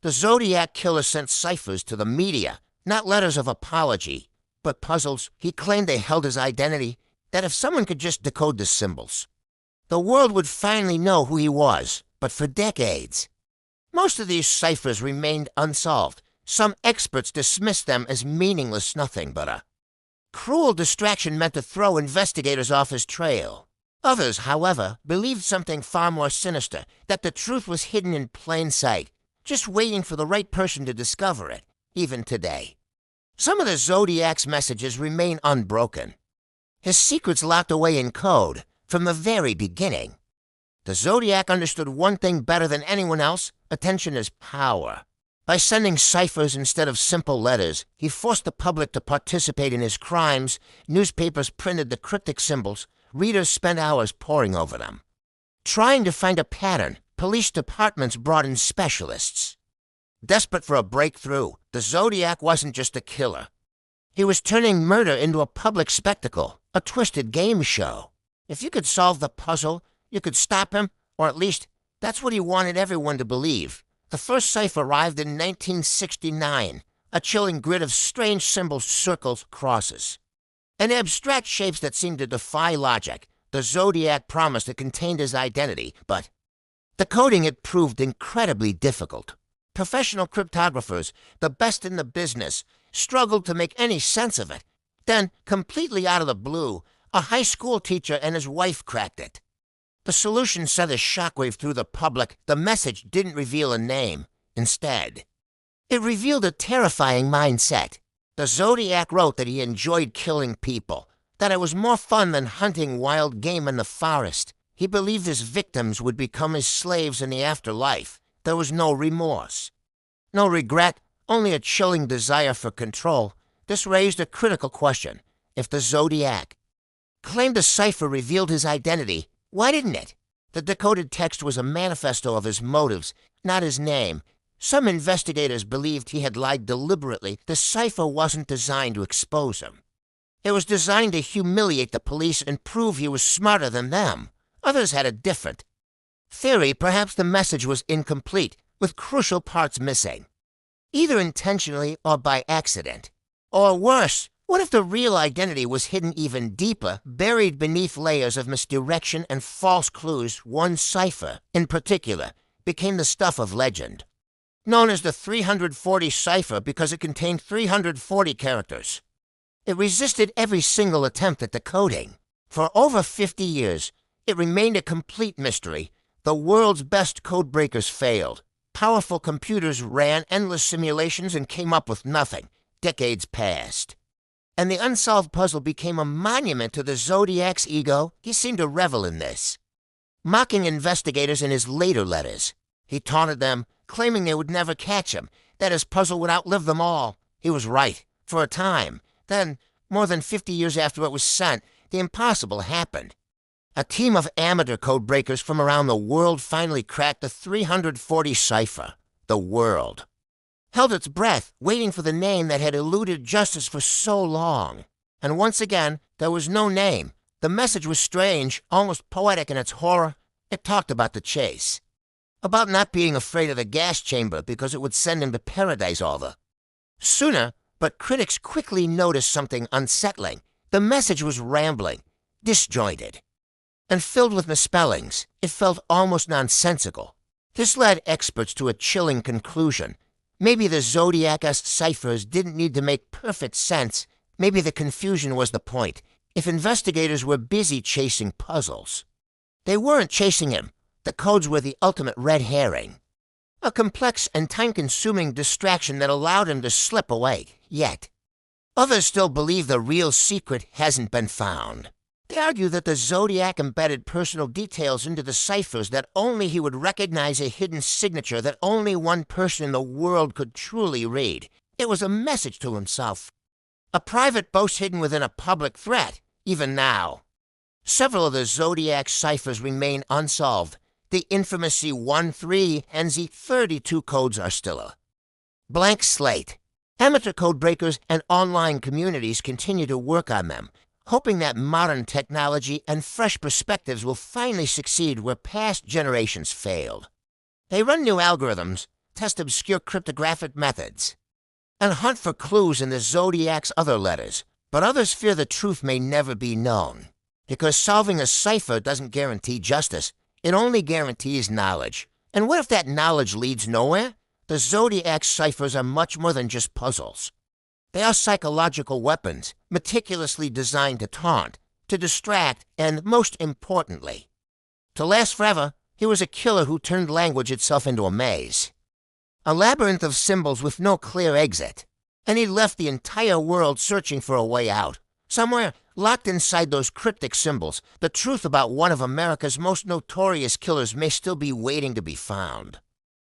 The Zodiac Killer sent ciphers to the media, not letters of apology, but puzzles. He claimed they held his identity, that if someone could just decode the symbols, the world would finally know who he was, but for decades. Most of these ciphers remained unsolved. Some experts dismissed them as meaningless nothing but a cruel distraction meant to throw investigators off his trail. Others, however, believed something far more sinister, that the truth was hidden in plain sight, just waiting for the right person to discover it, even today. Some of the Zodiac's messages remain unbroken. His secrets locked away in code from the very beginning. The Zodiac understood one thing better than anyone else: attention is power. By sending ciphers instead of simple letters, he forced the public to participate in his crimes. Newspapers printed the cryptic symbols. Readers spent hours poring over them. Trying to find a pattern, police departments brought in specialists. Desperate for a breakthrough, the Zodiac wasn't just a killer. He was turning murder into a public spectacle, a twisted game show. If you could solve the puzzle, you could stop him, or at least that's what he wanted everyone to believe. The first cipher arrived in 1969, a chilling grid of strange symbols, circles, crosses, and abstract shapes that seemed to defy logic. The Zodiac promised it contained his identity, but decoding it proved incredibly difficult. Professional cryptographers, the best in the business, struggled to make any sense of it. Then, completely out of the blue, a high school teacher and his wife cracked it. The solution sent a shockwave through the public. The message didn't reveal a name. Instead, it revealed a terrifying mindset. The Zodiac wrote that he enjoyed killing people, that it was more fun than hunting wild game in the forest. He believed his victims would become his slaves in the afterlife. There was no remorse, no regret, only a chilling desire for control. This raised a critical question. If the Zodiac claimed a cipher revealed his identity, why didn't it? The decoded text was a manifesto of his motives, not his name. Some investigators believed he had lied deliberately. The cipher wasn't designed to expose him. It was designed to humiliate the police and prove he was smarter than them. Others had a different theory. Perhaps the message was incomplete, with crucial parts missing, either intentionally or by accident. Or worse, what if the real identity was hidden even deeper, buried beneath layers of misdirection and false clues? One cipher, in particular, became the stuff of legend, known as the 340 cipher because it contained 340 characters. It resisted every single attempt at decoding. For over 50 years, it remained a complete mystery. The world's best codebreakers failed. Powerful computers ran endless simulations and came up with nothing. Decades passed, and the unsolved puzzle became a monument to the Zodiac's ego. He seemed to revel in this, mocking investigators in his later letters. He taunted them, claiming they would never catch him, that his puzzle would outlive them all. He was right, for a time. Then, more than 50 years after it was sent, the impossible happened. A team of amateur codebreakers from around the world finally cracked the 340 cipher. The world held its breath, waiting for the name that had eluded justice for so long. And once again, there was no name. The message was strange, almost poetic in its horror. It talked about the chase, about not being afraid of the gas chamber because it would send him to paradise all the sooner. But critics quickly noticed something unsettling. The message was rambling, disjointed, and filled with misspellings. It felt almost nonsensical. This led experts to a chilling conclusion. Maybe the Zodiac's ciphers didn't need to make perfect sense. Maybe the confusion was the point. If investigators were busy chasing puzzles, they weren't chasing him. The codes were the ultimate red herring, a complex and time-consuming distraction that allowed him to slip away. Yet, others still believe the real secret hasn't been found. They argue that the Zodiac embedded personal details into the ciphers, that only he would recognize a hidden signature that only one person in the world could truly read. It was a message to himself, a private boast hidden within a public threat. Even now, several of the Zodiac ciphers remain unsolved. The infamous C13 and Z32 codes are still a blank slate. Amateur codebreakers and online communities continue to work on them, hoping that modern technology and fresh perspectives will finally succeed where past generations failed. They run new algorithms test obscure cryptographic methods and hunt for clues in the Zodiac's other letters. But others fear the truth may never be known, because solving a cipher doesn't guarantee justice. It only guarantees knowledge. And what if that knowledge leads nowhere? The Zodiac ciphers are much more than just puzzles. They are psychological weapons, meticulously designed to taunt, to distract, and, most importantly, to last forever. He was a killer who turned language itself into a maze, a labyrinth of symbols with no clear exit. And he left the entire world searching for a way out. Somewhere, locked inside those cryptic symbols, the truth about one of America's most notorious killers may still be waiting to be found.